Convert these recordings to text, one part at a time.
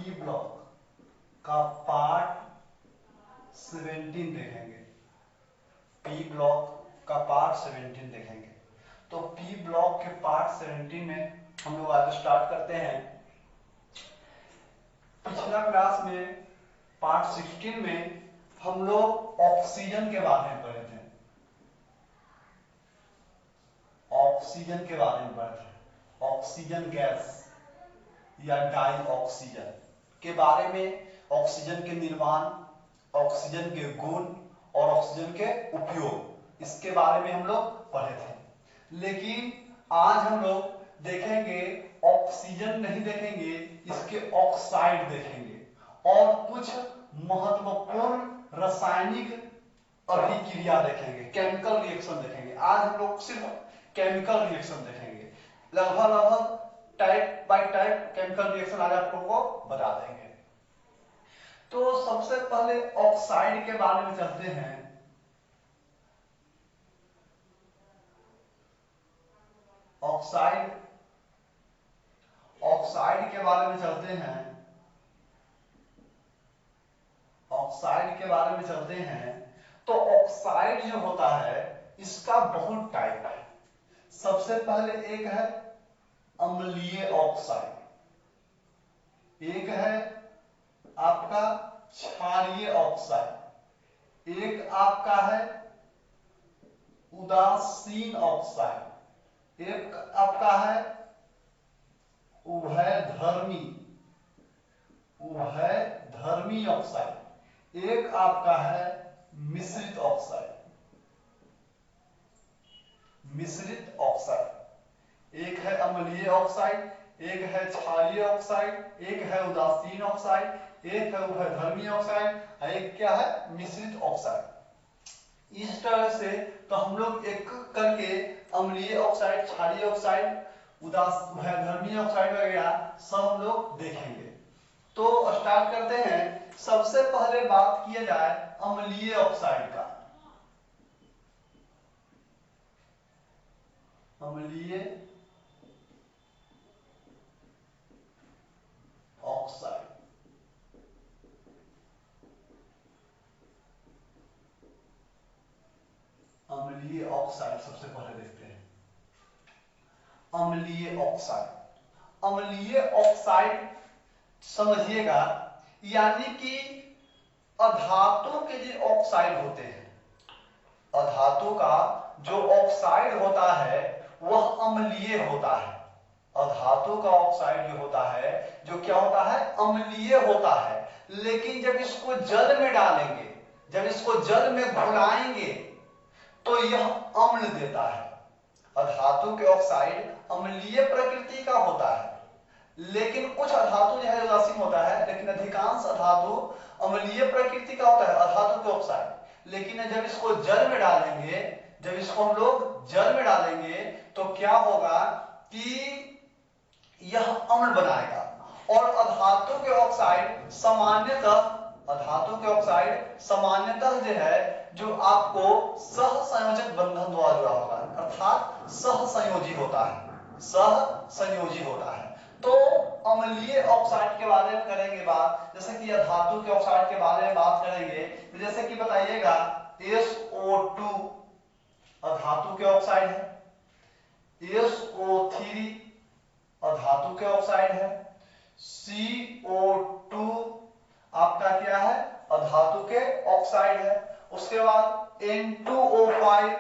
P block का part 17 देखेंगे। P block का पार्ट 17 देखेंगे। तो पी ब्लॉक के पार्ट 17 में हम लोग आज स्टार्ट करते हैं। पिछला क्लास में पार्ट 16 में हम लोग ऑक्सीजन के बारे में पढ़े थे। ऑक्सीजन के बारे में पढ़े थे। ऑक्सीजन गैस या डाई ऑक्सीजन के बारे में, ऑक्सीजन के निर्माण, ऑक्सीजन के गुण और ऑक्सीजन के उपयोग, इसके बारे में हम लोग पढ़े थे। लेकिन आज हम लोग देखेंगे ऑक्सीजन नहीं देखेंगे, इसके ऑक्साइड देखेंगे और कुछ महत्वपूर्ण रासायनिक अभिक्रिया देखेंगे, केमिकल रिएक्शन देखेंगे। आज हम लोग सिर्फ केमिकल रिएक्शन देखेंगे। लगभग type bye type chemical reaction आज आप लोगों को बता देंगे। तो सबसे पहले ऑक्साइड के बारे में चलते हैं। ऑक्साइड के बारे में चलते हैं। ऑक्साइड के बारे में चलते हैं। तो ऑक्साइड जो होता है इसका बहुत टाइप है। सबसे पहले एक है अम्लीय ऑक्साइड, एक है आपका क्षारीय ऑक्साइड, एक आपका है उदासीन ऑक्साइड, एक आपका है उभयधर्मी ऑक्साइड, एक आपका है मिश्रित ऑक्साइड। मिश्रित ऑक्साइड एक है अम्लीय ऑक्साइड, एक है क्षारीय ऑक्साइड, एक है उदासीन ऑक्साइड, एक है उभयधर्मी ऑक्साइड और एक क्या है मिश्रित ऑक्साइड। इस तरह से तो हम लोग एक करके अम्लीय ऑक्साइड, क्षारीय ऑक्साइड, उभयधर्मी ऑक्साइड वगैरह सब हम लोग देखेंगे। तो स्टार्ट करते हैं। सबसे पहले बात किया जाए अम्लीय ऑक्साइड का। अम्लीय ऑक्साइड, अम्लीय ऑक्साइड सबसे पहले देखते हैं। अम्लीय ऑक्साइड, अम्लीय ऑक्साइड समझिएगा, यानी कि अधातु के जो ऑक्साइड होते हैं, अधातु का जो ऑक्साइड होता है वह अम्लीय होता है। अधातु का ऑक्साइड जो होता है, जो क्या होता है, अम्लीय होता है। लेकिन जब इसको जल में डालेंगे, जब इसको जल में घुलाएंगे तो यह अम्ल देता है। अधातु के ऑक्साइड अम्लीय प्रकृति का होता है, लेकिन कुछ अधातु जो है उदासीन होता है, लेकिन अधिकांश अधातु अम्लीय प्रकृति का होता है, अधातु के ऑक्साइड। लेकिन जब इसको जल में डालेंगे, जब इसको हम लोग जल में डालेंगे तो क्या होगा कि यह अम्ल बनाएगा। और अधातु के ऑक्साइड सामान्यतः, अधातु के ऑक्साइड सामान्यतः जो है, जो आपको सहसंयोजक बंधन द्वारा जुड़ा होगा, अर्थात सहसंयोजी होता है, सहसंयोजी होता है। तो अम्लीय ऑक्साइड के बारे में करेंगे बात, जैसे कि धातु के ऑक्साइड के बारे में बात करेंगे। तो जैसे कि बताइएगा SO2 अधातु के ऑक्साइड है, SO3 अधातु के ऑक्साइड है, CO2 आपका क्या है, अधातु के ऑक्साइड है। उसके बाद N2O5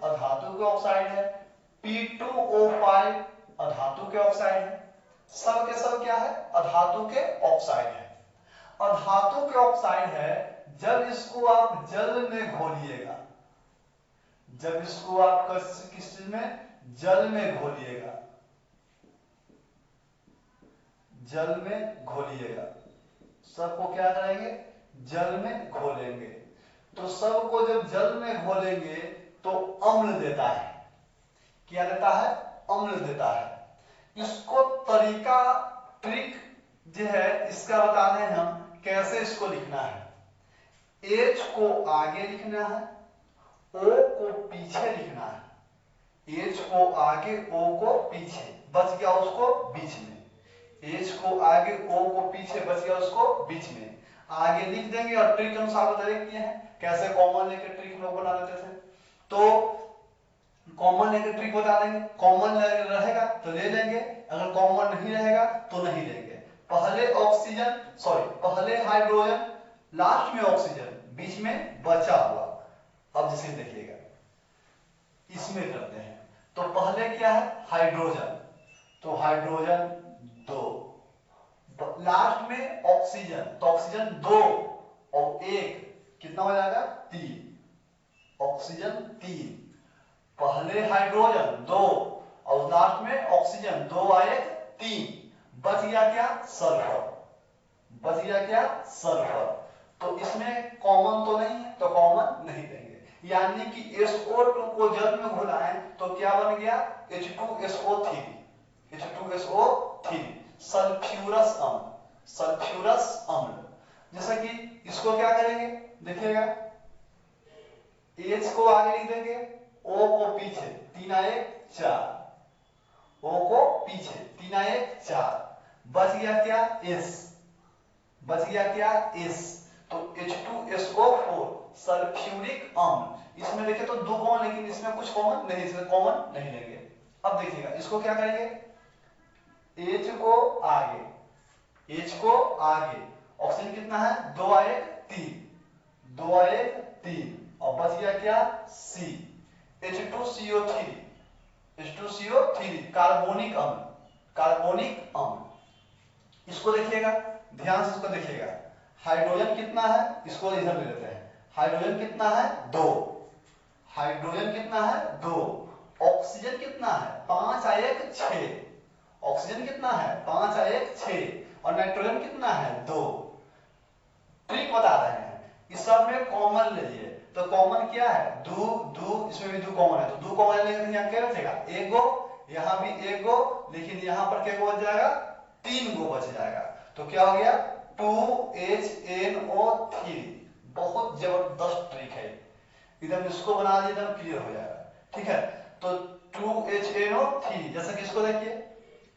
अधातु के ऑक्साइड है, P2O5 अधातु के ऑक्साइड है। सब के सब क्या है, अधातु के ऑक्साइड है। अधातु के ऑक्साइड है, जब इसको आप जल में घोलिएगा, जब इसको आप किस चीज में, जल में घोलिएगा, जल में घोलिएगा, सबको क्या करेंगे, जल में घोलेंगे। तो सबको जब जल में घोलेंगे तो अम्ल देता है। क्या देता है, अम्ल देता है। इसको तरीका, ट्रिक जो है इसका बताने हैं हम कैसे इसको लिखना है। H को आगे लिखना है, O को पीछे लिखना है। H को आगे, O को पीछे, बच गया उसको बीच में। H को आगे, O को पीछे, बच गया उसको बीच में। आगे लिख देंगे और ट्री के अनुसार बताइए किए हैं कैसे कॉमन लेके ट्री हम लोग बना लेते थे। तो कॉमन लेके ट्री बता देंगे, कॉमन रहेगा तो ले लेंगे, अगर कॉमन नहीं रहेगा तो नहीं लेंगे। पहले ऑक्सीजन, सॉरी पहले हाइड्रोजन, लास्ट में ऑक्सीजन, बीच में बचा हुआ। अब जैसे देखिएगा इसमें करते हैं, तो पहले क्या है हाइड्रोजन, तो हाइड्रोजन 2, लास्ट में ऑक्सीजन, तो ऑक्सीजन 2 और 1 कितना हो जाएगा 3, ऑक्सीजन 3, पहले हाइड्रोजन 2 और लास्ट में ऑक्सीजन 2 आए 3, बच गया क्या सल्फर, बच गया क्या सल्फर। तो इसमें कॉमन तो नहीं है तो कॉमन नहीं देंगे, यानी कि SO2 को जल में घुलाएं तो क्या बन गया H2SO3, H2SO3 सल्फ्यूरस अम्ल, सल्फ्यूरस अम्ल। जैसा कि इसको क्या करेंगे देखिएगा, H को आगे लिख देंगे, O को पीछे, 3 आए 4, O को पीछे 3 आए 4, बच गया क्या S, बच गया क्या S, तो H2SO4 सल्फ्यूरिक अम्ल। इसमें देखें तो 2 कॉमन, लेकिन इसमें कुछ कॉमन नहीं, इसमें कॉमन नहीं लेंगे। अब देखिएगा इसको क्या करेंगे, H को आगे, H को आगे, ऑक्सीजन कितना है 2 आए 3, 2 आए 3 और बच गया क्या C, H2CO3, H2CO3 कार्बोनिक अम्ल, कार्बोनिक अम्ल। इसको देखिएगा ध्यान से, इसको देखिएगा, हाइड्रोजन कितना है, इसको इधर ले लेते हैं, हाइड्रोजन कितना है 2, हाइड्रोजन कितना है 2, ऑक्सीजन कितना है 5 आए 6, ऑक्सीजन कितना है 5 आए 6 और नाइट्रोजन कितना है 2। ट्रिक बता रहे हैं, इस सब में कॉमन लीजिए, तो कॉमन क्या है दो दो, इसमें भी 2 कॉमन है, तो 2 कॉमन लेंगे तो यहाँ क्या बचेगा 1 गो, यहाँ भी 1 गो, लेकिन यहाँ पर क्या बच जाएगा 3 गो बच जाएगा। तो क्या हो गया 2HNO3। बहुत जबरदस्त ट्रिक है, एकदम इसको बना दिए एकदम क्लियर हो जाएगा, ठीक है। तो 2HNO3, जैसे कि इसको देखिए,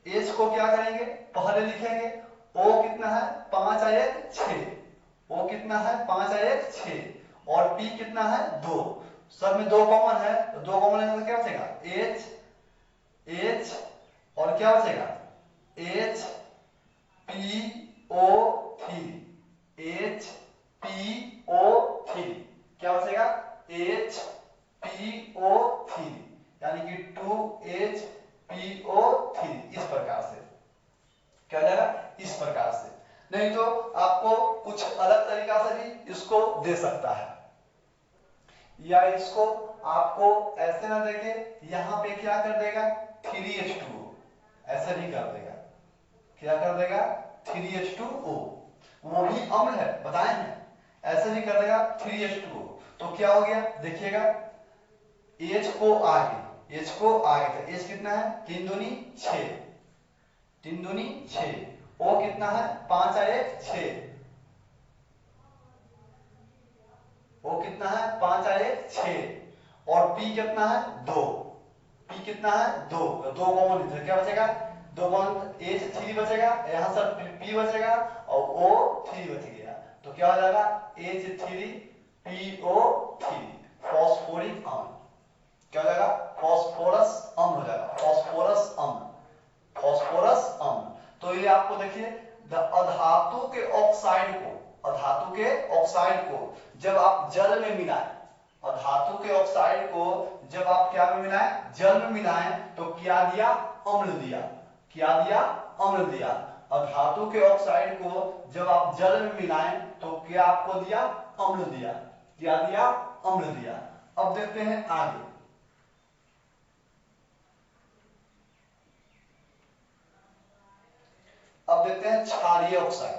H को क्या करेंगे पहले लिखेंगे, O कितना है 5 आए 6, O कितना है 5 आए 6 और P कितना है 2, सब में 2 कॉमन है, तो 2 कॉमन लेने से क्या बचेगा H और क्या बचेगा HPO3, HPO3 क्या बचेगा HPO3, यानी कि 2HPO3। इस प्रकार से क्या जाएगा, इस प्रकार से, नहीं तो आपको कुछ अलग तरीका से भी इसको दे सकता है, या इसको आपको ऐसे ना देके यहां पे क्या कर देगा 3H2O, ऐसे नहीं कर देगा, क्या कर देगा 3H2O, वो भी अम्ल है बताए हैं, ऐसे नहीं कर देगा 3H2O। तो क्या हो गया देखिएगा, H को आगे, H को आगे, तो H कितना है 3 दूनी 6, 3 दूनी 6, O कितना है 5 आए 6, O कितना है 5 आए 6 और P कितना है 2, P कितना है 2, 2 कॉमन इधर क्या बचेगा 2 कॉमन, H3 बचेगा, यहाँ से P बचेगा और O3 बच गया, तो क्या हो जाएगा H3PO3 फॉस्फोरिक अम्ल, क्या हो जाएगा फॉस्फोरस अम्ल हो जाएगा, फॉस्फोरस अम्ल, फॉस्फोरस अम्ल। तो ये आपको देखिए अधातु के ऑक्साइड को, अधातु के ऑक्साइड को जब आप जल में मिलाएं, अधातु के ऑक्साइड को जब आप क्या में मिलाएं जल में मिलाएं, तो क्या दिया अम्ल दिया, क्या दिया अम्ल दिया। अधातु के ऑक्साइड को जब आप जल में मिलाएं तो क्या आपको दिया अम्ल दिया, क्या दिया अम्ल दिया। अब देखते हैं आगे, अब देखते हैं क्षारीय ऑक्साइड,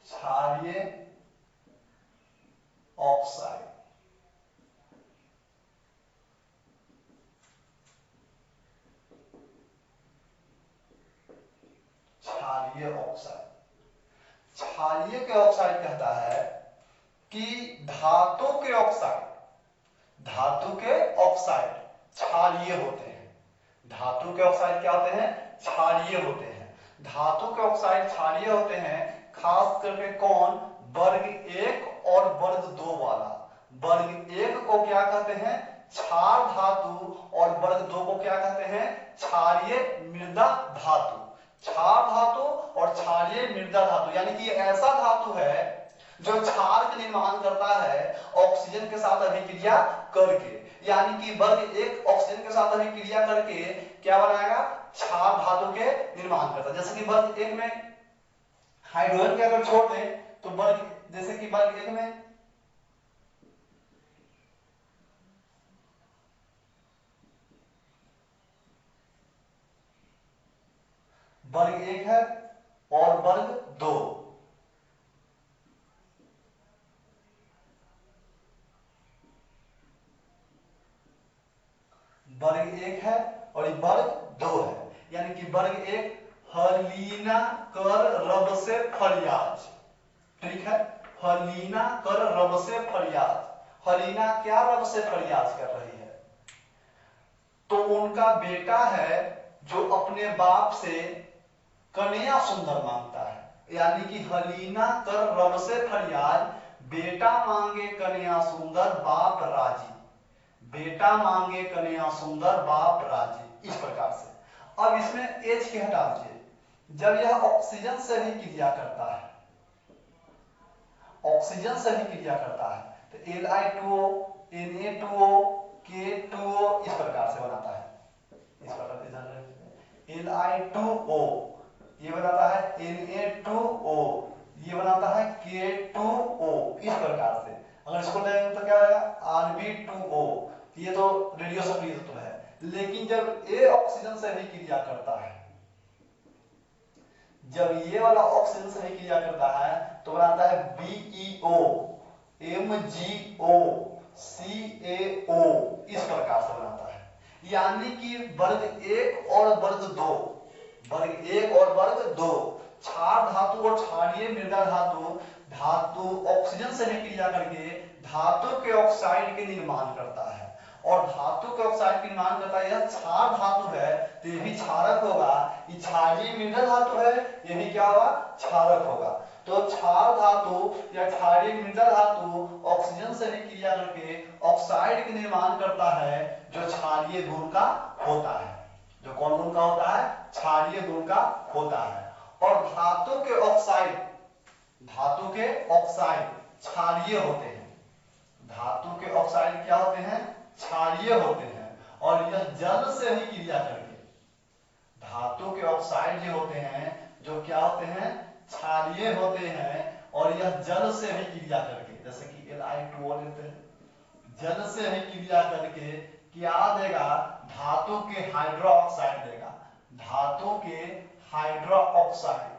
क्षारीय ऑक्साइड, क्षारीय ऑक्साइड, क्षारीय के ऑक्साइड कहता है कि धातु के ऑक्साइड, धातु के ऑक्साइड क्षारीय होते हैं। धातु के ऑक्साइड क्या होते हैं? क्षारीय होते हैं। धातु के ऑक्साइड क्षारीय होते हैं, खास करके कौन? वर्ग 1 और वर्ग 2 वाला। वर्ग 1 को क्या कहते हैं? क्षार धातु, और वर्ग 2 को क्या कहते हैं? क्षारीय मृदा धातु। क्षार धातु और क्षारीय मृदा धातु यानी कि ऐसा धातु है जो क्षार का निर्माण करता है ऑक्सीजन के साथ अभिक्रिया करके। यानी कि वर्ग 1 ऑक्सीजन के साथ अभिक्रिया करके क्या बनाएगा? क्षार धातु के निर्माण करता है। जैसे कि वर्ग 1 में हाइड्रोजन के अगर छोड़ दें तो वर्ग, जैसे कि वर्ग 1 में वर्ग 1 है और वर्ग 2। वर्ग 1 है और वर्ग 2 है। यानी कि वर्ग 1 हलीना कर रब से फरियाज, ठीक है? हलीना कर रब से फरियाज। हलीना क्या रब से फरियाज कर रही है? तो उनका बेटा है जो अपने बाप से कन्या सुंदर मांगता है। यानी कि हलीना कर रब से फरियाद, बेटा मांगे कन्या सुंदर बाप राजी। बेटा मांगे कन्या सुंदर बाप राजी, इस प्रकार से। अब इसमें एच के हटा दीजिए। जब यह ऑक्सीजन से भी क्रिया करता है, ऑक्सीजन से भी क्रिया करता है, तो Li2O, Na2O, K2O इस प्रकार से बनाता है। इस प्रकार से Li2O ये बनाता है Na2O, ये बनाता है K2O, इस प्रकार से। अगर इसको लेंगे तो क्या रहेगा? Rb2O, ये तो रेडियो सक्रिय तत्व है। लेकिन जब ए ऑक्सीजन से भी क्रिया करता है, जब ये वाला ऑक्सीजन से भी क्रिया करता है तो बनाता है BeO, MgO, CaO, इस प्रकार से बनाता है। यानी कि वर्ग 1 और वर्ग 2, वर्ग 1 और वर्ग 2 क्षार धातु और क्षारीय मृदा धातु, धातु ऑक्सीजन से भी क्रिया करके धातु के ऑक्साइड के निर्माण करता है। और धातु के ऑक्साइड के निर्माण करता है, यह क्षार धातु है तो ये भी क्षारक होगा। ये क्षारीय मृदा धातु है, ये भी क्या होगा? क्षारक होगा। तो क्षार धातु या क्षारीय मृदा धातु ऑक्सीजन से भी क्रिया करके ऑक्साइड के निर्माण करता है जो क्षारीय गुण का होता है। जो कौन गुण का होता है? क्षारीय गुण का होता है। और धातु के ऑक्साइड, धातु के ऑक्साइड क्षारीय होते हैं। धातु के ऑक्साइड क्या होते हैं? क्षारीय होते हैं। और यह जल से ही क्रिया करके, धातु के ऑक्साइड जो होते हैं, जो क्या होते हैं? क्षारीय होते हैं। और यह जल से ही क्रिया करके, जैसे कि Li2O लेते हैं, जल से ही क्रिया करके क्या देगा? धातु के हाइड्रो ऑक्साइड देगा। धातु के हाइड्रो ऑक्साइड,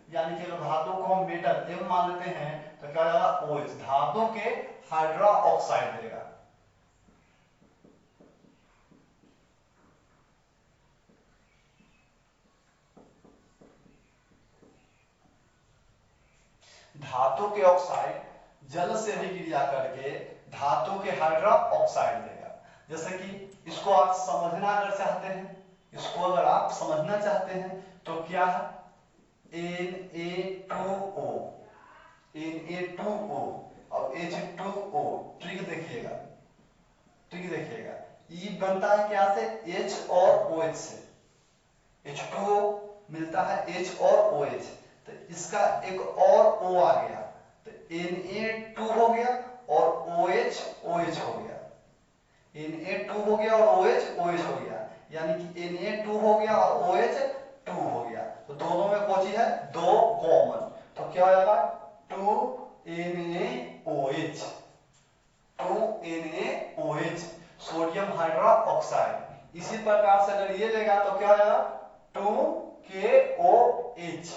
यानी कि धातु को हम मेटल M मान लेते हैं तो क्या होगा? OH, धातु के हाइड्रो ऑक्साइड देगा। धातु के ऑक्साइड जल से भी क्रिया करके धातु के हाइड्रो ऑक्साइड देगा। जैसे कि इसको आप समझना अगर चाहते हैं, इसको अगर आप समझना चाहते हैं तो क्या है? Na2O, Na2O और H2O। ट्रिक देखिएगा, ट्रिक देखिएगा। E बनता है क्या से? H और OH से। H2O मिलता है H और OH, तो इसका एक और O आ गया तो Na2 हो गया और OH OH हो गया। Na2 हो गया और OH OH हो गया, यानी कि Na2 हो गया और OH 2 हो गया। तो दोनों में कौन सी है? 2 कॉमन, तो क्या हो जाएगा? 2NaOH, 2NaOH sodium hydro oxide. इसी प्रकार से अगर ये लेगा तो क्या हो जाएगा? 2KOH।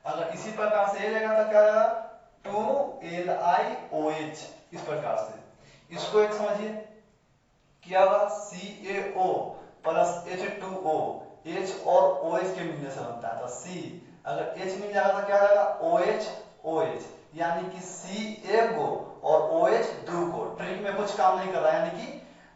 अगर इसी प्रकार से ये लेगा तो क्या हो जाएगा? 2LiOH। इस प्रकार से इसको एक समझिए, क्या होगा? CaO प्लस H2O, H और OH के मिलने से बनता है। तो C अगर H मिल जाएगा तो क्या हो जाएगा? OH OH, यानी कि C एक गो और OH 2 गो। ट्रिक में कुछ काम नहीं कर रहा है, यानी कि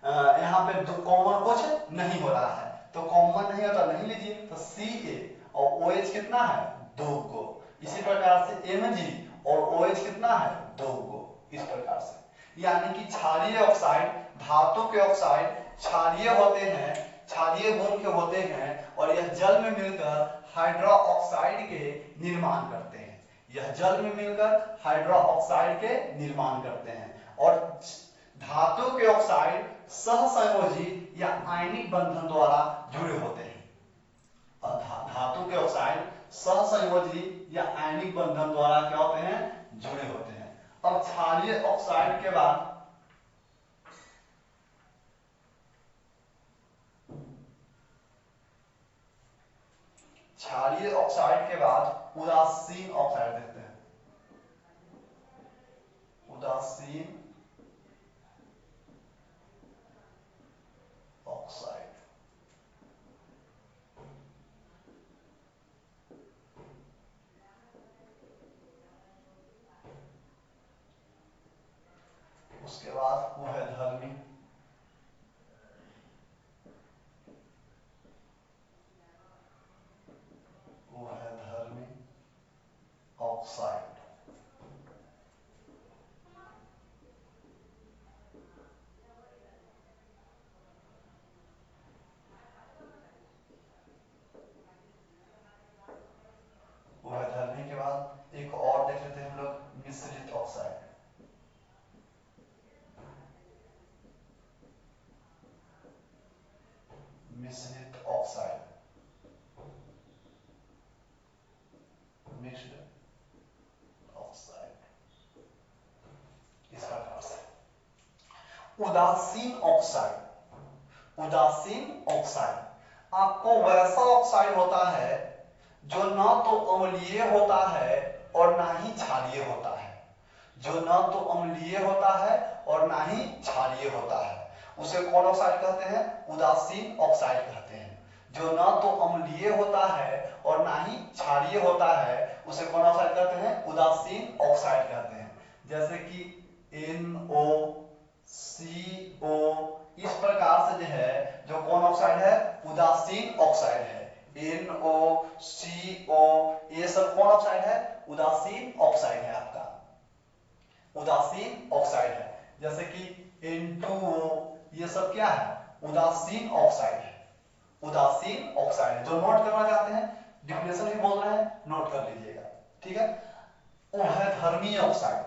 यहाँ पे कॉमन कुछ नहीं हो रहा है, तो कॉमन नहीं होता नहीं लीजिए, तो Ca और OH कितना है 2 गो। इसी प्रकार से Mg और OH कितना है 2 गो। इस प्रकार से यानी कि क्षारीय ऑक्साइड, धातु के ऑक्साइड क्षारीय होते हैं, क्षारीय गुण के होते हैं और यह जल में मिलकर हाइड्रो ऑक्साइड के निर्माण करते हैं। यह जल में मिलकर हाइड्रो ऑक्साइड के निर्माण करते हैं। और धातु के ऑक्साइड सहसंयोजी या आयनिक बंधन द्वारा जुड़े होते हैं। धातु के ऑक्साइड सहसंयोजी या आयनिक बंधन द्वारा क्या होते हैं जुड़े होते हैं। अब क्षारीय ऑक्साइड के बाद उदासीन ऑक्साइड देखते हैं। उदासीन ऑक्साइड उसके बाद उभयधर्मी ऑक्साइड। उभयधर्मी के बाद एक और देख लेते हैं हम लोग मिश्रित ऑक्साइड। मिश्रित ऑक्साइड, मिक्स्ड ऑक्साइड। इस प्रकार से उदासीन ऑक्साइड, उदासीन ऑक्साइड आपको वैसा ऑक्साइड होता है जो ना तो अम्लीय होता है और ना ही क्षारीय होता है। जो ना तो अम्लीय होता है और ना ही क्षारीय होता है, उसे कौन ऑक्साइड कहते हैं उदासीन ऑक्साइड कहते हैं। जो ना तो अम्लीय होता है और ना ही क्षारीय होता है, उसे कौन ऑक्साइड कहते हैं उदासीन ऑक्साइड कहते हैं। जैसे कि NO, CO, इस प्रकार से जो है जो कौन ऑक्साइड है उदासीन ऑक्साइड है। NO, CO ये सब कौन ऑक्साइड है उदासीन ऑक्साइड है, आपका उदासीन ऑक्साइड है। जैसे कि N2O ये सब क्या है उदासीन ऑक्साइड है। उदासीन ऑक्साइड है। जो नोट करना चाहते हैं डिफिनेशन भी बोल रहे हैं, नोट कर लीजिएगा, ठीक है। उभयधर्मी ऑक्साइड,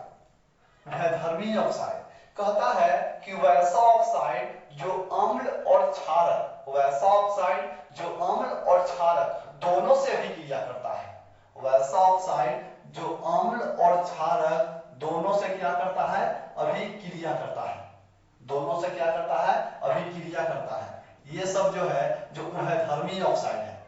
उभयधर्मी ऑक्साइड कहता है कि वैसा ऑक्साइड जो अम्ल और क्षारक, वैसा ऑक्साइड जो अम्ल और क्षारक दोनों से अभिक्रिया करता है। वैसा ऑक्साइड जो अम्ल और क्षारक दोनों से क्या करता है अभिक्रिया करता है। दोनों से क्या करता है अभिक्रिया करता है। ये सब जो है जो उभयधर्मी ऑक्साइड है,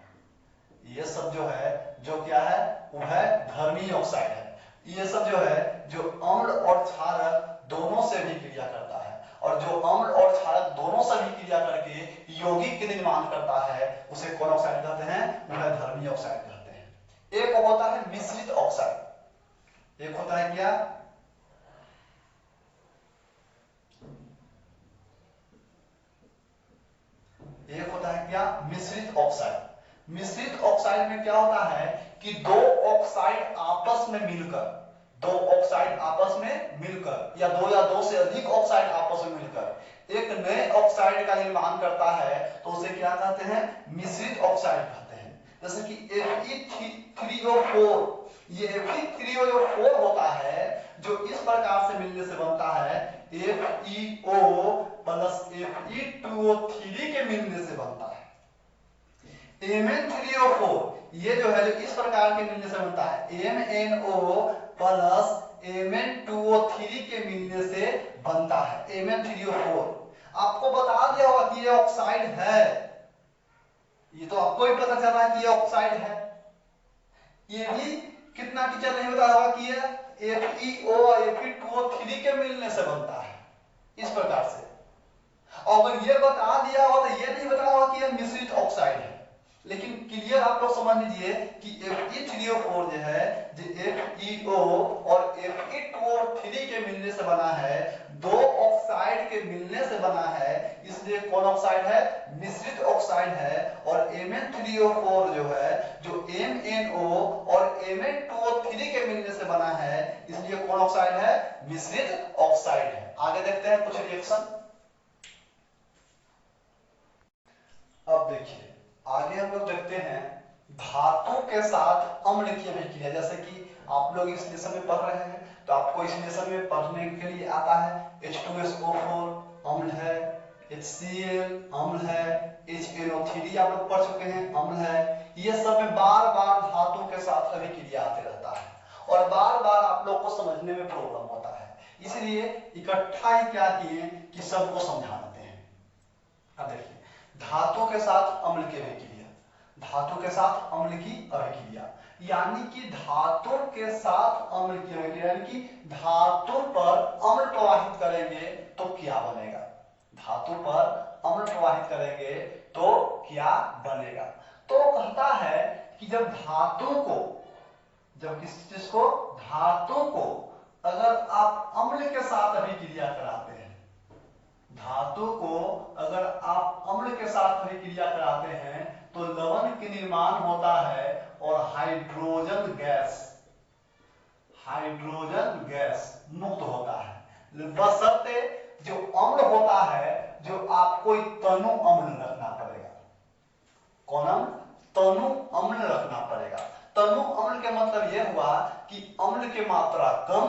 ये सब जो है जो क्या है उभयधर्मी ऑक्साइड है। ये सब जो है जो अम्ल और क्षारक दोनों से भी क्रिया करता है, और जो अम्ल और क्षारक दोनों से भी क्रिया करके यौगिक के निर्माण करता है उसे कौन ऑक्साइड कहते हैं उभयधर्मी ऑक्साइड कहते हैं। एक होता है मिश्रित ऑक्साइड, एक होता है क्या एक होता है क्या मिश्रित ऑक्साइड। मिश्रित ऑक्साइड में क्या होता है कि दो ऑक्साइड आपस में मिलकर, दो ऑक्साइड आपस में मिलकर या दो से अधिक ऑक्साइड आपस में मिलकर एक नए ऑक्साइड का निर्माण करता है, तो उसे क्या कहते हैं मिश्रित ऑक्साइड कहते हैं। जैसे कि Fe3O4, ये Fe3O4 होता है जो इस प्रकार से मिलने से बनता है FeO प्लस Fe2O3 के मिलने से बनता है Mn3O4। ये जो है जो इस प्रकार के मिलने से बनता है MnO प्लस Mn2O3 के मिलने से बनता है Mn3O4। आपको बता दिया होगा कि ये ऑक्साइड है, ये तो आपको ही पता चल रहा है कि ये ऑक्साइड है। ये भी कितना टीचर नहीं बताया होगा कि ये FeO और Fe2O3 के मिलने से बनता है इस प्रकार से। और अगर ये बता दिया हो तो ये नहीं बताया होगा कि ये मिश्रित ऑक्साइड है। लेकिन क्लियर आप लोग समझ लीजिए कि Fe3O4 जो है जो FeO और Fe2O3 के मिलने से बना है, दो ऑक्साइड के मिलने से बना है, इसलिए कौन ऑक्साइड है? मिश्रित ऑक्साइड है। और Mn3O4 जो है, जो MnO और Mn2O3 के मिलने से बना है, इसलिए कौन ऑक्साइड है? मिश्रित ऑक्साइड है। आगे देखते हैं कुछ रिएक्शन। अब देखिए आगे हम लोग देखते हैं धातु के साथ अम्ल की अभिक्रिया। जैसे कि आप लोग इस लेसन में पढ़ रहे हैं, तो आपको इस लेसन में पढ़ने के लिए आता है H2SO4 अम्ल है, HCl अम्ल है, HNO3 आप लोग पढ़ चुके हैं अम्ल है। ये सब में बार बार धातु के साथ अभिक्रिया आते रहता है और बार बार आप लोग को समझने में प्रॉब्लम होता है, इसलिए इकट्ठा ही क्या किए कि सबको समझा देते हैं। अब देखिए धातु के साथ अम्ल की अभिक्रिया, धातु के साथ अम्ल की अभिक्रिया, यानी कि धातु के साथ अम्ल की अभिक्रिया, यानी कि धातु पर अम्ल प्रवाहित करेंगे तो क्या बनेगा? धातु पर अम्ल प्रवाहित करेंगे तो क्या बनेगा? तो कहता है कि जब धातु को, जब किसी चीज को, धातु को अगर आप अम्ल के साथ अभिक्रिया कराते हैं, धातु को अगर आप अम्ल के साथ अभिक्रिया कराते हैं तो लवण के निर्माण होता है और हाइड्रोजन गैस, हाइड्रोजन गैस मुक्त होता है। बशर्ते जो अम्ल होता है, जो आपको तनु अम्ल रखना पड़ेगा। कौन अम्ल? तनु अम्ल रखना पड़ेगा। तनु अम्ल के मतलब यह हुआ कि अम्ल की मात्रा कम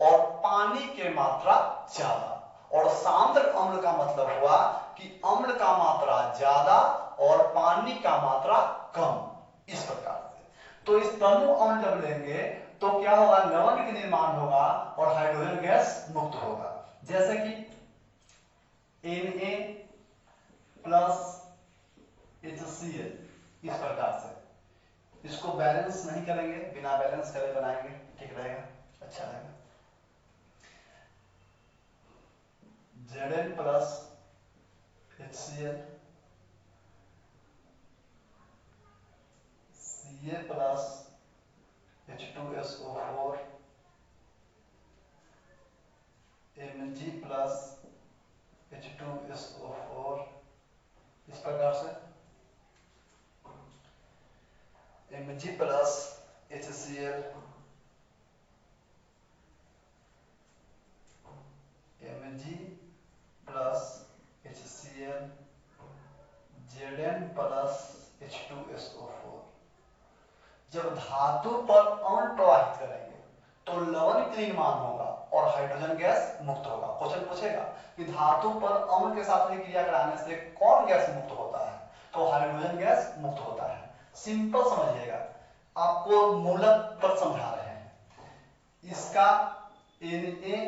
और पानी की मात्रा ज्यादा, और सांद्र अम्ल का मतलब हुआ कि अम्ल का मात्रा ज्यादा और पानी का मात्रा कम। इस प्रकार से तो इस तनु अम्ल जब लेंगे तो क्या होगा? लवण के निर्माण होगा और हाइड्रोजन गैस मुक्त होगा। जैसे कि Na प्लस HCl, इस प्रकार से। इसको बैलेंस नहीं करेंगे, बिना बैलेंस करे बनाएंगे, ठीक रहेगा, अच्छा रहेगा। Zn plus HCl, Ca plus H2SO4, Mg plus H2SO4, इस प्रकार से Mg plus HCl, Mg plus HCl, Zn plus H2SO4। जब धातु पर अम्ल प्रवाहित करेंगे तो लवण का निर्माण होगा और हाइड्रोजन गैस मुक्त होगा। क्वेश्चन पूछेगा कि धातु पर अम्ल के साथ क्रिया कराने से कौन गैस मुक्त होता है? तो हाइड्रोजन गैस मुक्त होता है। सिंपल समझिएगा, आपको मूलक पर समझा रहे हैं। इसका Na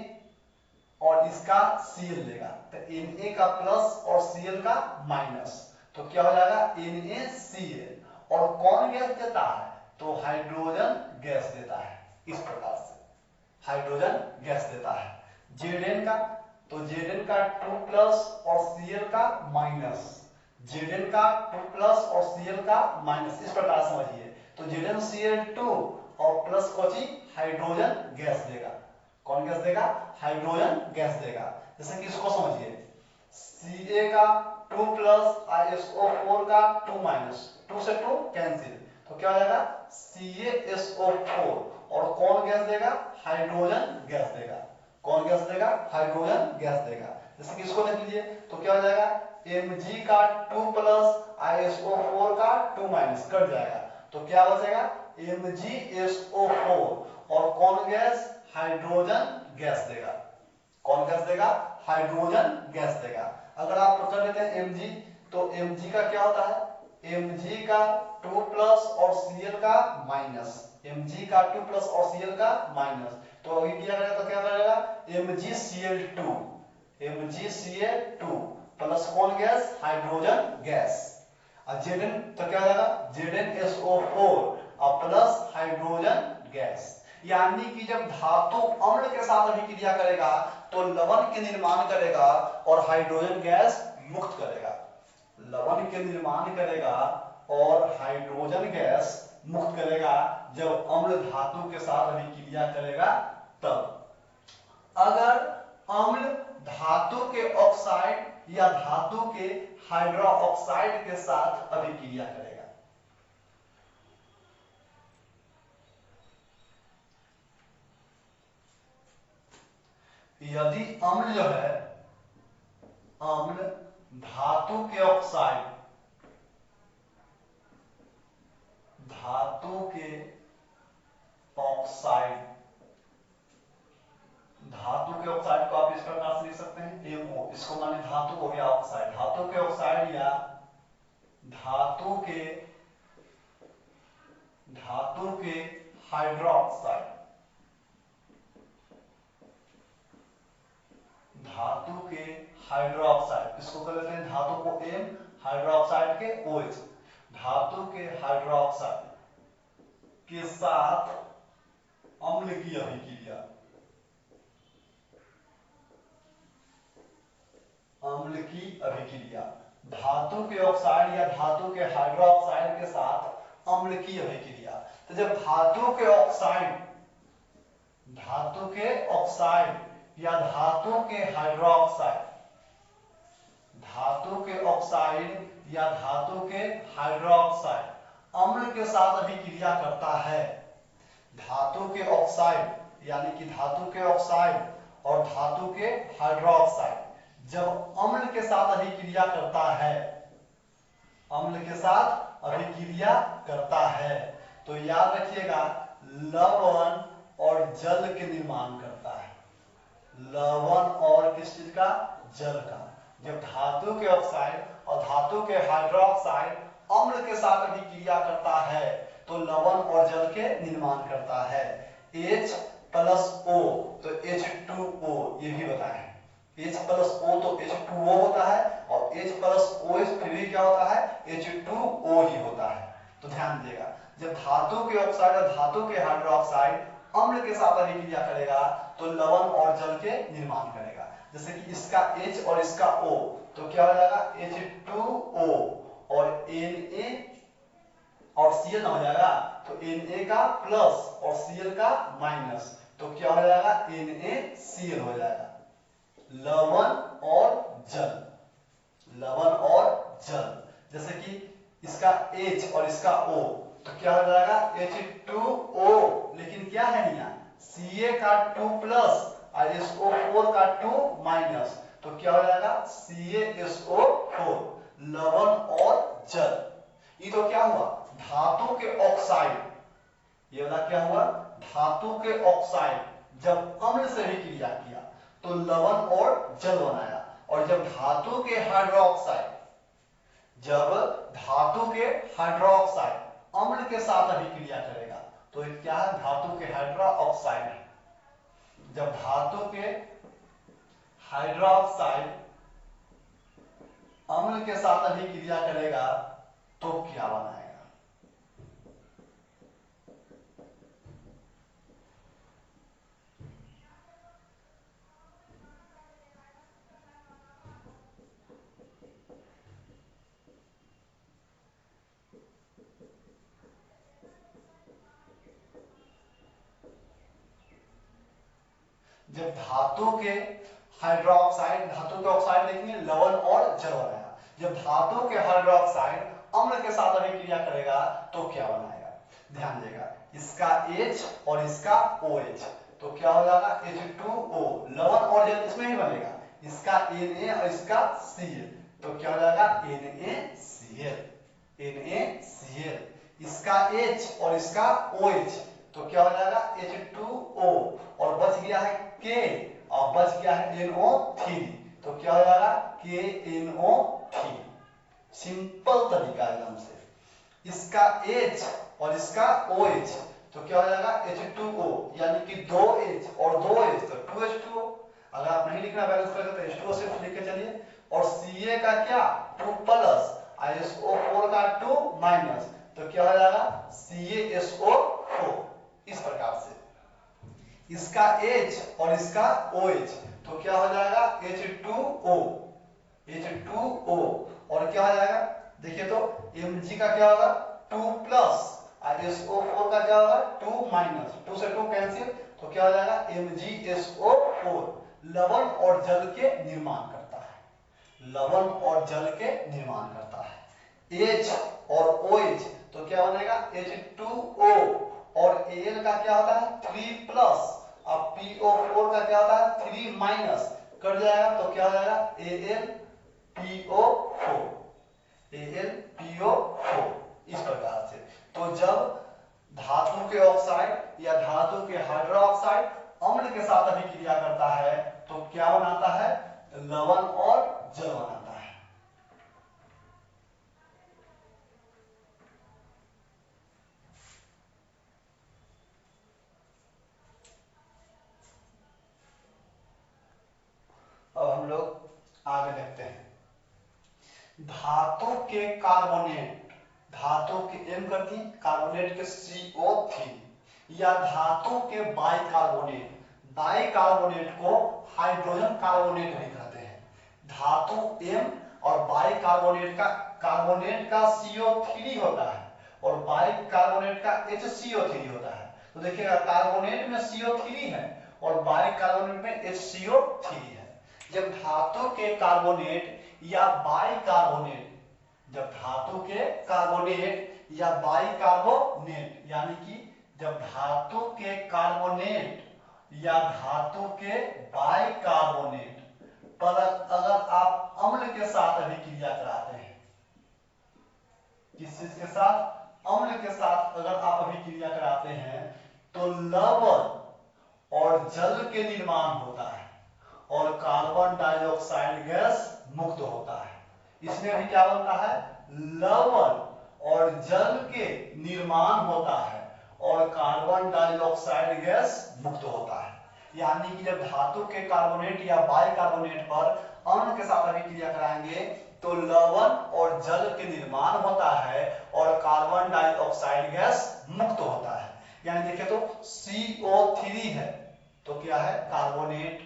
और इसका Cl लेगा तो Na का प्लस और Cl का माइनस, तो क्या हो जाएगा? NaCl। और कौन गैस देता है? तो हाइड्रोजन गैस देता है। इस प्रकार से हाइड्रोजन गैस देता है। Zn का, तो Zn का 2 प्लस और Cl का माइनस, Zn का 2 प्लस और Cl का माइनस, इस प्रकार समझिए। तो ZnCl2 और प्लस कोची हाइड्रोजन गैस देगा। कौन गैस देगा? हाइड्रोजन गैस देगा। जैसे कि इसको समझिए, Ca का 2 प्लस ISO4 का 2 माइनस, 2 से 2 कैंसिल, तो क्या हो जाएगा? CaSO4। और कौन गैस देगा? हाइड्रोजन गैस देगा। कौन गैस देगा? हाइड्रोजन गैस देगा। जैसे कि इसको देख लीजिए, तो क्या हो जाएगा? Mg का 2 प्लस ISO4 का 2 माइनस कट जाएगा, तो क्या बचेगा? MgSO4। और कौन गैस? हाइड्रोजन गैस देगा। कौन गैस देगा? हाइड्रोजन गैस देगा। अगर आप कर लेते हैं Mg, तो Mg का क्या होता है? Mg का 2 प्लस और Cl का माइनस, Mg का 2 प्लस और Cl का माइनस, तो अभी क्या करेगा? तो क्या करेगा? MgCl2, MgCl2 प्लस कौन गैस? Hydrogen gas. और Zn तो क्या हो जाएगा? ZnSO4 और प्लस हाइड्रोजन गैस। यानी कि जब धातु अम्ल के साथ अभिक्रिया करेगा तो लवण के निर्माण करेगा और हाइड्रोजन गैस मुक्त करेगा। लवण के निर्माण करेगा और हाइड्रोजन गैस मुक्त करेगा जब अम्ल धातु के साथ अभिक्रिया करेगा तब। अगर अम्ल धातु के ऑक्साइड या धातु के हाइड्रोक्साइड के साथ अभिक्रिया करेगा। यदि अम्ल जो है, अम्ल धातु के ऑक्साइड, धातु के ऑक्साइड, धातु के ऑक्साइड को आप इस प्रकार से लिख सकते हैं MO, इसको माने धातु हो गया ऑक्साइड, धातु के ऑक्साइड या धातु के हाइड्रोक्साइड, धातु के हाइड्रोक्साइड, इसको कर लेते हैं धातु को M, हाइड्रोक्साइड के OH, धातु के हाइड्रोक्साइड के साथ अम्ल की अभिक्रिया, अम्ल की अभिक्रिया, धातु के ऑक्साइड या धातु के हाइड्रोक्साइड के साथ अम्ल की अभिक्रिया। तो जब धातु के ऑक्साइड या धातु के हाइड्रोक्साइड, धातु के ऑक्साइड या धातु के हाइड्रोक्साइड अम्ल के साथ अभिक्रिया करता है, धातु के ऑक्साइड यानी कि धातु के ऑक्साइड और धातु के हाइड्रोक्साइड जब अम्ल के साथ अभिक्रिया करता है, अम्ल के साथ अभिक्रिया करता है, तो याद रखिएगा लवण और जल के निर्माण करता है, लवण और किस चीज का? जल का। जब धातु के ऑक्साइड और धातु के हाइड्रोक्साइड अम्ल के साथ अभिक्रिया करता है तो लवण और जल के निर्माण करता है। H+O तो H2O, ये भी बताएं, H+O तो H2O होता है और H+OH फिर भी क्या होता है? H2O ही होता है। तो ध्यान दिएगा, जब धातु के ऑक्साइड और धातु के हाइड्रोक्साइड अम्ल के साथ अभिक्रिया करेगा तो लवण और जल के निर्माण करेगा। जैसे कि इसका H और इसका O तो क्या हो जाएगा? H2O और Na और Cl हो जाएगा, तो Na का प्लस और Cl का माइनस, तो क्या हो जाएगा? NaCl हो जाएगा। लवण और जल, लवण और जल, जैसे कि इसका H और इसका O तो क्या हो जाएगा? H2O, लेकिन क्या है यहाँ? Ca का 2 प्लस और SO4 का 2 माइनस, तो क्या हो जाएगा? CaSO4, लवण और जल। ये तो क्या हुआ? धातु के ऑक्साइड, ये वाला क्या हुआ? धातु के ऑक्साइड जब अम्ल से भी क्रिया किया तो लवण और जल बनाया, और जब धातु के हाइड्रोक्साइड अम्ल के साथ अभिक्रिया करेगा तो क्या है? धातु के हाइड्रोक्साइड है। जब धातु के हाइड्रोक्साइड अम्ल के साथ अभिक्रिया करेगा तो क्या बनाएगा? जब धातु के ऑक्साइड देखेंगे लवण और जल बनाएगा, जब धातु के हाइड्रोक्साइड अम्ल के साथ अभिक्रिया करेगा तो क्या बनाएगा? ध्यान देगा, इसका H और इसका OH तो क्या हो जाएगा? H2O, लवण और जल इसमें ही बनेगा, इसका Na और इसका Cl तो क्या हो जाएगा? NaCl, इसका H और इसका OH तो क्या हो जाएगा? H2O, और बच गया है K और बच गया है NO3 तो क्या हो जाएगा? KNO3। सिंपल तरीका एकदम से, इसका H और इसका OH तो क्या हो जाएगा? H2O, यानी कि 2H और 2H तो 2H2O। अगर आप नहीं लिखना बैलेंस करके तो H2O सिर्फ लिख के चलिए, और Ca का क्या? 2 प्लस SO4 का 2 माइनस तो क्या हो जाएगा? CaSO4। इस प्रकार से इसका H और इसका OH तो क्या हो जाएगा? H2O, और क्या हो जाएगा? देखिए तो Mg का क्या होगा? 2 प्लस SO4 का क्या होगा? 2 माइनस, 2 से 2 कैंसिल तो क्या हो जाएगा? MgSO4, लवण और जल के निर्माण करता है, लवण और जल के निर्माण करता है। H और OH तो क्या बनेगा H2O, और Al का क्या होता है 3 प्लस, अब PO4 का क्या होता है 3 माइनस, कट जाएगा तो क्या हो जाएगा AlPO4, AlPO4। इस प्रकार से तो जब धातु के ऑक्साइड या धातु के हाइड्रोक्साइड अम्ल के साथ अभिक्रिया करता है तो क्या बनाता है, लवण और जल बनाता है। अब हम लोग आगे देखते हैं। धातु के कार्बोनेट, धातु के M करती है, कार्बोनेट के CO3, या धातु के बाइकार्बोनेट, बाइकार्बोनेट को हाइड्रोजन कार्बोनेट भी कहते हैं। धातु M और बाइकार्बोनेट का, कार्बोनेट का CO3 होता है और बाइकार्बोनेट का HCO3 होता है। तो देखिएगा कार्बोनेट में CO3 है और बाइकार्बोनेट में HCO3 है। जब धातु के कार्बोनेट या बाइकार्बोनेट, जब धातु के कार्बोनेट या बाइकार्बोनेट, यानी कि जब धातु के कार्बोनेट या धातु के बाइकार्बोनेट पर अगर आप अम्ल के साथ अभिक्रिया कराते हैं, किस चीज के साथ, अम्ल के साथ अगर आप अभिक्रिया कराते हैं तो लवण और जल के निर्माण होता है और कार्बन डाइऑक्साइड गैस मुक्त होता है। इसमें भी क्या बनता है, लवण और जल के निर्माण होता है और कार्बन डाइऑक्साइड गैस मुक्त होता है। यानी कि जब धातु के कार्बोनेट या बाइकार्बोनेट पर अम्ल के साथ अभिक्रिया कराएंगे तो लवण और जल के निर्माण होता है और कार्बन डाइऑक्साइड गैस मुक्त होता है। यानी देखें तो CO3 है तो क्या है कार्बोनेट,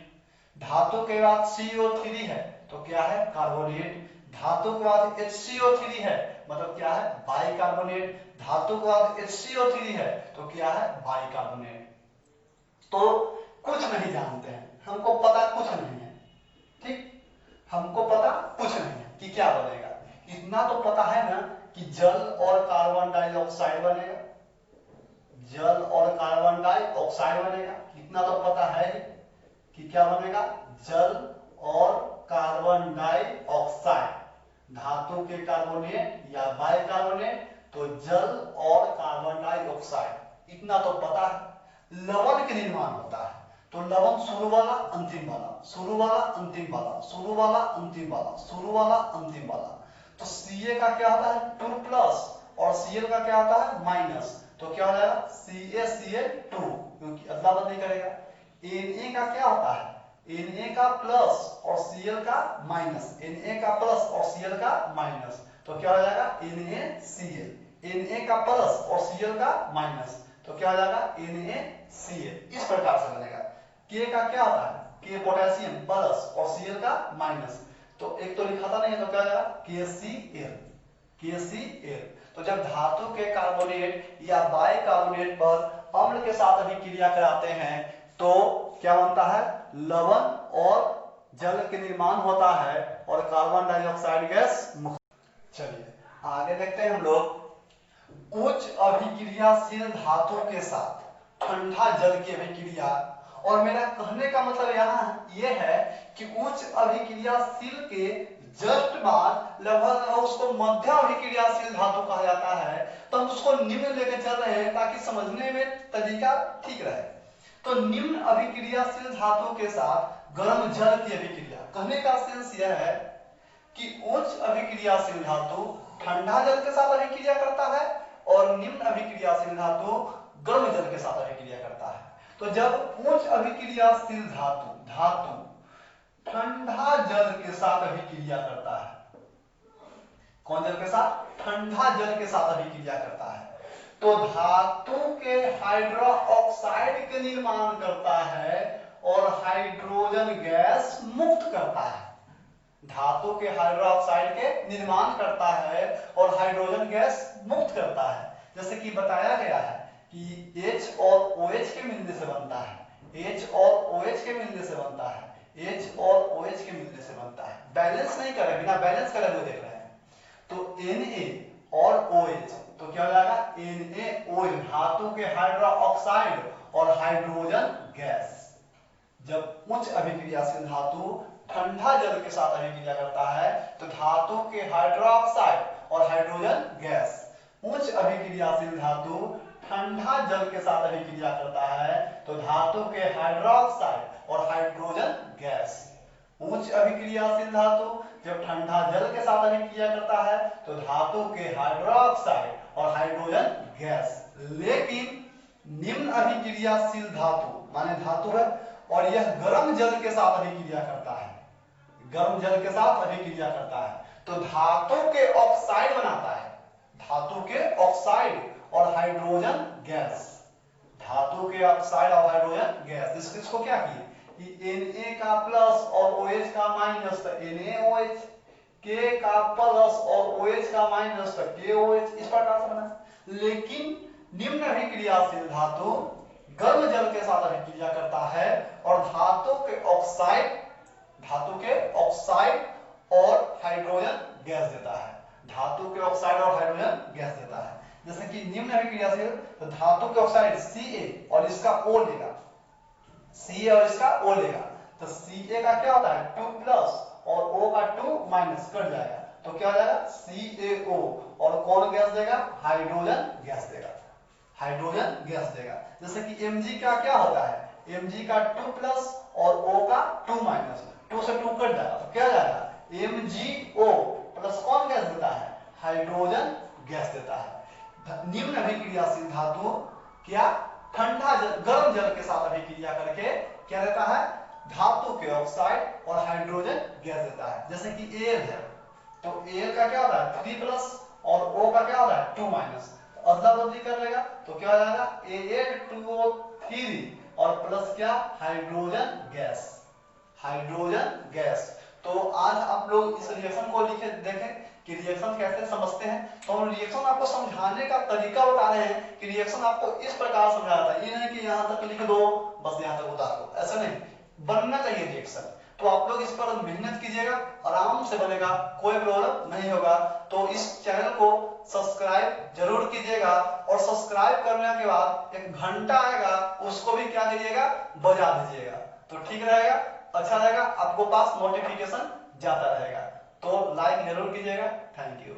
धातु के बाद CO3 है तो क्या है कार्बोनेट, धातु के बाद HCO3 है मतलब क्या है बाइकार्बोनेट, धातु के बाद HCO3 है तो क्या है बाइकार्बोनेट। तो कुछ नहीं जानते हैं, हमको पता कुछ नहीं है, ठीक, हमको पता कुछ नहीं है कि क्या बनेगा। इतना तो पता है ना कि जल और कार्बन डाइऑक्साइड बनेगा, जल और कार्बन डाइऑक्साइड बनेगा, इतना तो पता है कि क्या बनेगा, जल और कार्बन डाइऑक्साइड, धातु के कार्बोनेट या बाइकार्बोनेट तो जल और कार्बन डाइऑक्साइड, इतना तो पता है। लवण के निर्माण होता है तो लवण शुरू वाला अंतिम वाला, शुरू वाला अंतिम वाला, शुरू वाला अंतिम वाला, शुरू वाला अंतिम वाला। तो Ca का क्या होता है 2 प्लस और Cl का क्या होता है माइनस, तो क्या हो जाएगा CaCl2, क्योंकि अदला बदली करेगा। Na का क्या होता है, Na का प्लस और Cl का माइनस, Na का प्लस और Cl का माइनस, तो क्या हो जाएगा NaCl, Na का प्लस और Cl का माइनस तो क्या हो जाएगा NaCl। इस प्रकार से बनेगा। K का क्या होता है, K पोटेशियम प्लस और Cl का माइनस, तो एक तो लिखा था नहीं है तो क्या हो जाएगा KCl, KCl। तो जब धातु के कार्बोनेट या बाइकार्बोनेट पर अम्ल के साथ अभिक्रिया कराते हैं तो क्या बनता है, लवण और जल के निर्माण होता है और कार्बन डाइऑक्साइड गैस मुक्त। चलिए आगे देखते हैं हम लोग। उच्च अभिक्रियाशील धातु के साथ ठंडा जल की अभिक्रिया, और मेरा कहने का मतलब यहाँ यह है कि उच्च अभिक्रियाशील के जस्ट बाद लगभग उसको मध्यम अभिक्रियाशील धातु कहा जाता है, तो हम उसको निम्न लेके चल रहे हैं ताकि समझने में तरीका ठीक रहे। तो निम्न अभिक्रियाशील धातु के साथ गर्म जल की अभिक्रिया, कहने का सेंस यह है कि उच्च अभिक्रियाशील धातु ठंडा जल के साथ अभिक्रिया करता है और निम्न अभिक्रियाशील धातु गर्म जल के साथ अभिक्रिया करता है। तो जब उच्च अभिक्रियाशील धातु ठंडा जल के साथ अभिक्रिया करता है, कौन जल के साथ, ठंडा जल के साथ अभिक्रिया करता है, तो धातु के हाइड्रोक्साइड के निर्माण करता है और हाइड्रोजन गैस मुक्त करता है। धातु के हाइड्रोक्साइड के निर्माण करता है और हाइड्रोजन गैस मुक्त करता है। जैसे कि बताया गया है कि H और OH के मिलने से बनता है, H और OH के मिलने से बनता है, H और OH के मिलने से बनता है। बैलेंस नहीं कर रहे, बिना बैलेंस करे हुए देख रहे हैं। तो Na और OH, तो क्या हो जाएगा NaOH, धातु के हाइड्रोक्साइड और हाइड्रोजन गैस। जब उच्च अभिक्रियाशील धातु ठंडा जल के साथ अभिक्रिया करता है तो धातु के हाइड्रोक्साइड और हाइड्रोजन गैस। उच्च अभिक्रियाशील धातु ठंडा जल के साथ अभिक्रिया करता है तो धातु के हाइड्रोक्साइड और हाइड्रोजन गैस। उच्च अभिक्रियाशील धातु जब ठंडा जल के साथ अभिक्रिया करता है तो धातु के हाइड्रोक्साइड और हाइड्रोजन गैस। लेकिन निम्न अभिक्रियाशील धातु माने धातु है और यह गर्म जल के साथ अभिक्रिया करता है, गर्म जल के साथ अभिक्रिया करता है तो धातु के ऑक्साइड बनाता है, धातु के ऑक्साइड और हाइड्रोजन गैस। धातु के ऑक्साइड और हाइड्रोजन गैस। इसको क्या किए कि Na का प्लस और OH का माइनस, तो NaOH, K का प्लस और OH का माइनस, तो KOH, इस प्रकार से बना। लेकिन निम्न अभिक्रियाशील धातु गर्म जल के साथ अभिक्रिया करता है और धातु के ऑक्साइड और हाइड्रोजन गैस देता है, धातु के ऑक्साइड और हाइड्रोजन गैस देता है। जैसे कि निम्न अभिक्रियाशील तो धातु के ऑक्साइड Ca और इसका O लेगा, Ca और इसका O लेगा, तो Ca का क्या होता है 2 प्लस और O का 2 माइनस कर जाएगा, तो क्या हो जाएगा CaO और कौन गैस देगा, हाइड्रोजन गैस देगा, हाइड्रोजन गैस देगा। जैसे कि Mg का क्या होता है, Mg का 2 प्लस और O का 2 माइनस, 2 से 2 कट जाएगा तो क्या जाएगा MgO प्लस कौन गैस देता है, हाइड्रोजन गैस देता है। निम्न अभिक्रियाशील धातु क्या ठंडा जल गर्म जल के साथ अभिक्रिया करके क्या देता है, धातु के ऑक्साइड और हाइड्रोजन गैस देता है। जैसे कि Al है तो Al का क्या होता है 3 प्लस और O का क्या होता है 2 माइनस, अदला बदली कर लेगा तो क्या हो जाएगा Al2O3 और प्लस क्या हाइड्रोजन गैस, हाइड्रोजन गैस। तो आज आप लोग इस रिएक्शन को लिखे देखें कि रिएक्शन कैसे समझते हैं। तो हम रिएक्शन आपको समझाने का तरीका बता रहे हैं कि रिएक्शन आपको इस प्रकार समझाता है, ये नहीं कि यहाँ तक लिख दो बस यहाँ तक उतार दो, ऐसा नहीं, बनना चाहिए रिएक्शन। तो आप लोग इस पर मेहनत कीजिएगा, आराम से बनेगा, कोई प्रॉब्लम नहीं होगा। तो इस चैनल को सब्सक्राइब जरूर कीजिएगा और सब्सक्राइब करने के बाद एक घंटा आएगा उसको भी क्या कीजिएगा, बजा दीजिएगा, तो ठीक रहेगा, अच्छा रहेगा, आपको पास नोटिफिकेशन जाता रहेगा। तो लाइक जरूर कीजिएगा। Thank you.